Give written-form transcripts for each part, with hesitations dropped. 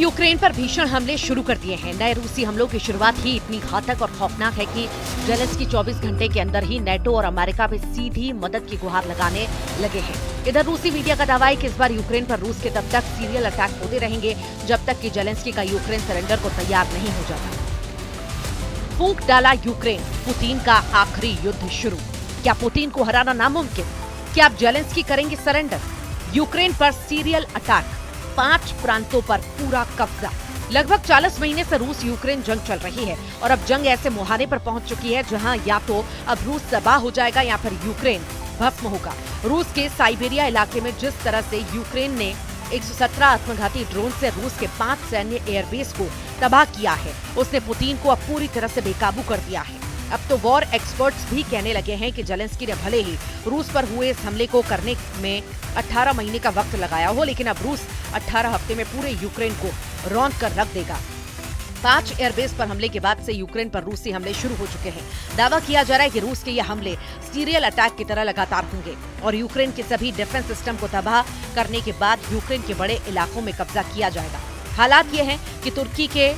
Ukraine पर भीषण हमले शुरू कर दिए हैं। नए रूसी हमलों की शुरुआत ही इतनी घातक और खौफनाक है कि जेलेंस्की 24 घंटे के अंदर ही नेटो और अमेरिका पे सीधी मदद की गुहार लगाने लगे हैं। इधर रूसी मीडिया का दावा है कि इस बार यूक्रेन पर रूस के तब तक सीरियल अटैक होते रहेंगे जब तक कि जेलेंस्की का यूक्रेन सरेंडर को तैयार नहीं हो जाता। फूंक डाला यूक्रेन, पुतिन का आखिरी युद्ध शुरू। क्या पुतिन को हराना नामुमकिन? क्या अब जेलेंस्की करेंगे सरेंडर? यूक्रेन पर सीरियल अटैक, 5 प्रांतों पर पूरा कब्जा। लगभग 40 महीने से रूस यूक्रेन जंग चल रही है और अब जंग ऐसे मुहाने पर पहुंच चुकी है जहां या तो अब रूस तबाह हो जाएगा या फिर यूक्रेन भस्म होगा। रूस के साइबेरिया इलाके में जिस तरह से यूक्रेन ने 117 आत्मघाती ड्रोन से रूस के 5 सैन्य एयरबेस को तबाह किया है, उसने पुतिन को अब पूरी तरह से बेकाबू कर दिया है। अब तो वॉर एक्सपर्ट्स भी कहने लगे हैं कि जेलेंस्की ने भले ही रूस पर हुए इस हमले को करने में 18 महीने का वक्त लगाया हो, लेकिन अब रूस 18 हफ्ते में पूरे यूक्रेन को रौंद कर रख देगा। 5 एयरबेस पर हमले के बाद से यूक्रेन पर रूसी हमले शुरू हो चुके हैं। दावा किया जा रहा है कि रूस के ये हमले सीरियल अटैक की तरह लगातार होंगे और यूक्रेन के सभी डिफेंस सिस्टम को तबाह करने के बाद यूक्रेन के बड़े इलाकों में कब्जा किया जाएगा। हालात ये हैं कि तुर्की के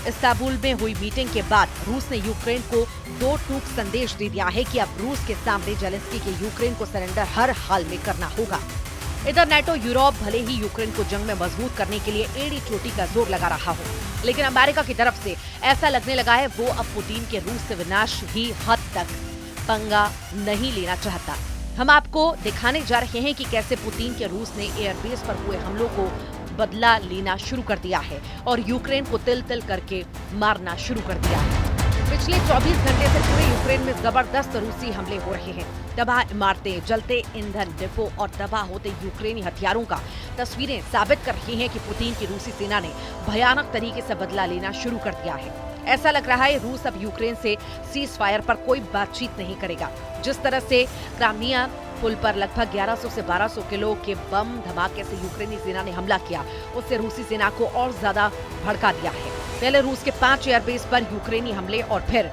इस्तांबुल में हुई मीटिंग के बाद रूस ने यूक्रेन को 2 टूक संदेश दे दिया है कि अब रूस के सामने जेलेंस्की के यूक्रेन को सरेंडर हर हाल में करना होगा। इधर नेटो यूरोप भले ही यूक्रेन को जंग में मजबूत करने के लिए एड़ी चोटी का जोर लगा रहा हो, लेकिन अमेरिका की तरफ से ऐसा लगने लगा है वो अब पुतिन के रूस से विनाश ही हद तक पंगा नहीं लेना चाहता। हम आपको दिखाने जा रहे हैं कि कैसे पुतिन के रूस ने एयरबेस पर हुए हमलों को बदला लेना शुरू कर दिया है और यूक्रेन को तिल तिल करके मारना शुरू कर दिया है। पिछले 24 घंटे से पूरे यूक्रेन में जबरदस्त रूसी हमले हो रहे हैं। तबाह इमारतें, जलते ईंधन डिपो और तबाह होते यूक्रेनी हथियारों का तस्वीरें साबित कर रही हैं कि पुतिन की रूसी सेना ने भयानक तरीके से बदला लेना शुरू कर दिया है। ऐसा लग रहा है रूस अब यूक्रेन से सीज फायर पर कोई बातचीत नहीं करेगा। जिस तरह से क्राइमिया पुल पर लगभग 1100 से 1200 किलो के बम धमाके से यूक्रेनी सेना ने हमला किया, उससे रूसी सेना को और ज्यादा भड़का दिया है। पहले रूस के 5 एयरबेस पर यूक्रेनी हमले और फिर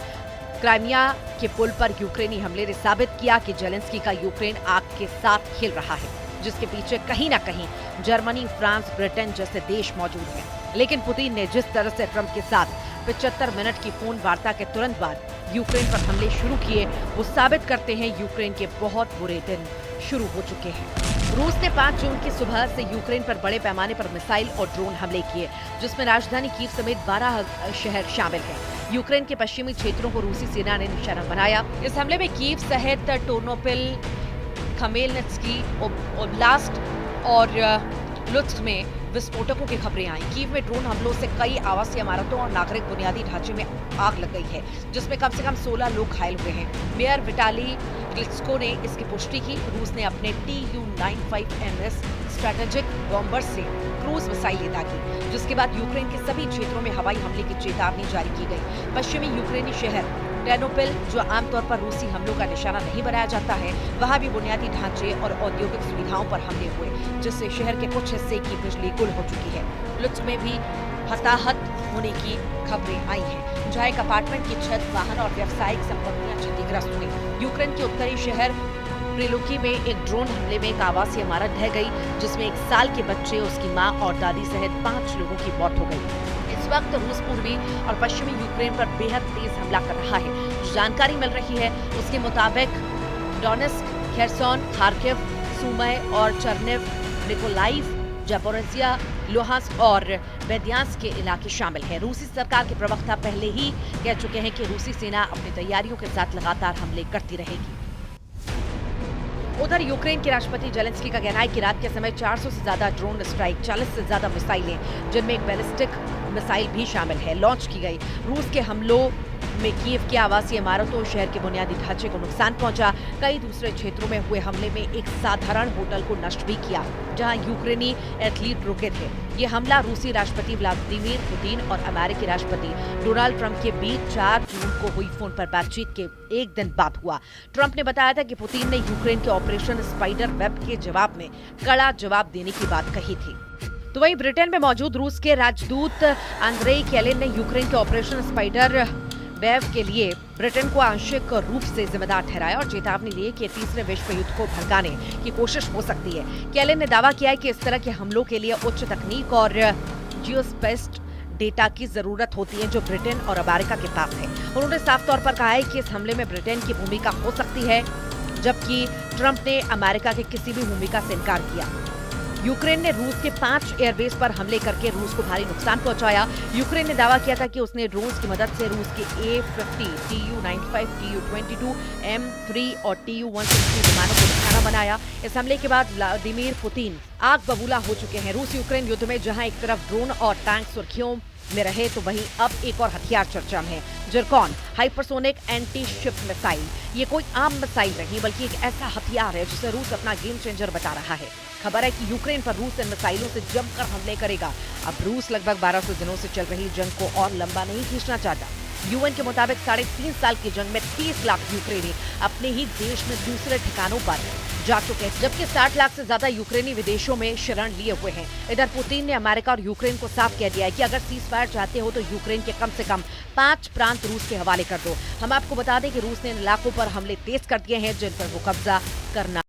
क्राइमिया के पुल पर यूक्रेनी हमले ने साबित किया कि जेलेंस्की का यूक्रेन आग के साथ खेल रहा है, जिसके पीछे कहीं न कहीं जर्मनी, फ्रांस, ब्रिटेन जैसे देश मौजूद हैं। लेकिन पुतिन ने जिस तरह से ट्रंप के साथ 75 मिनट की फोन वार्ता के तुरंत बाद यूक्रेन पर हमले शुरू किए, वो साबित करते हैं यूक्रेन के बहुत बुरे दिन शुरू हो चुके हैं। रूस ने 5 जून की सुबह से यूक्रेन पर बड़े पैमाने पर मिसाइल और ड्रोन हमले किए, जिसमें राजधानी कीव समेत 12 शहर शामिल हैं। यूक्रेन के पश्चिमी क्षेत्रों को रूसी सेना ने निशाना बनाया। इस हमले में कीव सहित टोर्नोपिल, खमेलनित्स्की ओब्लास्ट और लुत्स्क में विस्फोटकों की खबरें आई। कीव में ड्रोन हमलों से कई आवासीय इमारतों और नागरिक बुनियादी ढांचे में आग लग गई है, जिसमें कम से कम 16 लोग घायल हुए हैं। मेयर विटाली क्लिचको ने इसकी पुष्टि की। रूस ने अपने Tu-95MS स्ट्रेटेजिक बॉम्बर से क्रूज मिसाइलें दागी, जिसके बाद यूक्रेन के सभी क्षेत्रों में हवाई हमले की चेतावनी जारी की गई। पश्चिमी यूक्रेनी शहर टेर्नोपिल, जो आमतौर पर रूसी हमलों का निशाना नहीं बनाया जाता है, वहां भी बुनियादी ढांचे और औद्योगिक सुविधाओं पर हमले हुए, जिससे शहर के कुछ हिस्से की बिजली गुल हो चुकी है। लुत्स्क में भी हताहत होने की खबरें आई हैं, जहां एक अपार्टमेंट की छत, वाहन और व्यावसायिक संपत्तियां क्षतिग्रस्त हुई। यूक्रेन के उत्तरी शहर प्रिलुकी में एक ड्रोन हमले में एक आवासीय इमारत ढह गई, जिसमें 1 साल के बच्चे, उसकी मां और दादी सहित 5 लोगों की मौत हो गई। इस वक्त रूस पूर्वी और पश्चिमी यूक्रेन पर बेहद तेज हमला कर रहा है। जानकारी मिल रही है उसके मुताबिक डोनेस्क, खेरसोन, खार्किव, सुमय और चर्निव, निकोलाइव, जापोरिजिया, लुहांस्क और बेदियांस्क के इलाके शामिल हैं। रूसी सरकार के प्रवक्ता पहले ही कह चुके हैं कि रूसी सेना अपनी तैयारियों के साथ लगातार हमले करती रहेगी। उधर यूक्रेन के राष्ट्रपति जेलेंस्की का कहना है कि रात के समय 400 से ज्यादा ड्रोन स्ट्राइक, 40 से ज्यादा मिसाइलें, जिनमें एक बैलिस्टिक मिसाइल भी शामिल है, लॉन्च की गई। रूस के हमलों में कीव की आवासीय इमारतों और शहर के बुनियादी ढांचे को नुकसान पहुंचा। कई दूसरे क्षेत्रों में हुए हमले में एक साधारण होटल को नष्ट भी किया, जहां यूक्रेनी एथलीट रुके थे। ये हमला रूसी राष्ट्रपति व्लादिमीर पुतिन और अमेरिकी राष्ट्रपति डोनाल्ड ट्रंप के बीच 4 जून को हुई फोन पर बातचीत के एक दिन बाद हुआ। ट्रंप ने बताया था कि पुतिन ने यूक्रेन के ऑपरेशन स्पाइडर वेब के जवाब में कड़ा जवाब देने की बात कही थी। तो वहीं ब्रिटेन में मौजूद रूस के राजदूत अंद्रेई केलिन ने यूक्रेन के ऑपरेशन स्पाइडर वेव के लिए ब्रिटेन को आंशिक रूप से जिम्मेदार ठहराया और चेतावनी दी कि तीसरे विश्व युद्ध को भड़काने की कोशिश हो सकती है। केलिन ने दावा किया है कि इस तरह के हमलों के लिए उच्च तकनीक और जियोस्पेस्ड डेटा की जरूरत होती है जो ब्रिटेन और अमेरिका के पास है। उन्होंने साफ तौर पर कहा है कि इस हमले में ब्रिटेन की भूमिका हो सकती है, जबकि ट्रंप ने अमेरिका की किसी भी भूमिका से इनकार किया। यूक्रेन ने रूस के 5 एयरबेस पर हमले करके रूस को भारी नुकसान पहुंचाया। यूक्रेन ने दावा किया था कि उसने ड्रोन्स की मदद से रूस के A-50, Tu-95, Tu-22, M3 और Tu-160 विमानों को निशाना बनाया। इस हमले के बाद व्लादिमीर पुतिन आग बबूला हो चुके हैं। रूस यूक्रेन युद्ध में जहां एक तरफ ड्रोन और टैंक सुर्खियों में रहे, तो वहीं अब एक और हथियार चर्चा में है, Zircon hypersonic anti ship missile. ये कोई आम मिसाइल नहीं बल्कि एक ऐसा हथियार है जिसे रूस अपना गेम चेंजर बता रहा है। खबर है कि यूक्रेन पर रूस इन मिसाइलों से जमकर हमले करेगा। अब रूस लगभग 1200 दिनों से चल रही जंग को और लंबा नहीं खींचना चाहता। यूएन के मुताबिक 3.5 साल की जंग में 30 लाख यूक्रेनी अपने ही देश में दूसरे ठिकानों पर जा चुके हैं, जबकि 60 लाख से ज्यादा यूक्रेनी विदेशों में शरण लिए हुए हैं। इधर पुतिन ने अमेरिका और यूक्रेन को साफ कह दिया है कि अगर सीज फायर चाहते हो तो यूक्रेन के कम से कम 5 प्रांत रूस के हवाले कर दो। हम आपको बता दें कि रूस ने इन इलाकों पर हमले तेज कर दिए हैं जिन पर वो कब्जा करना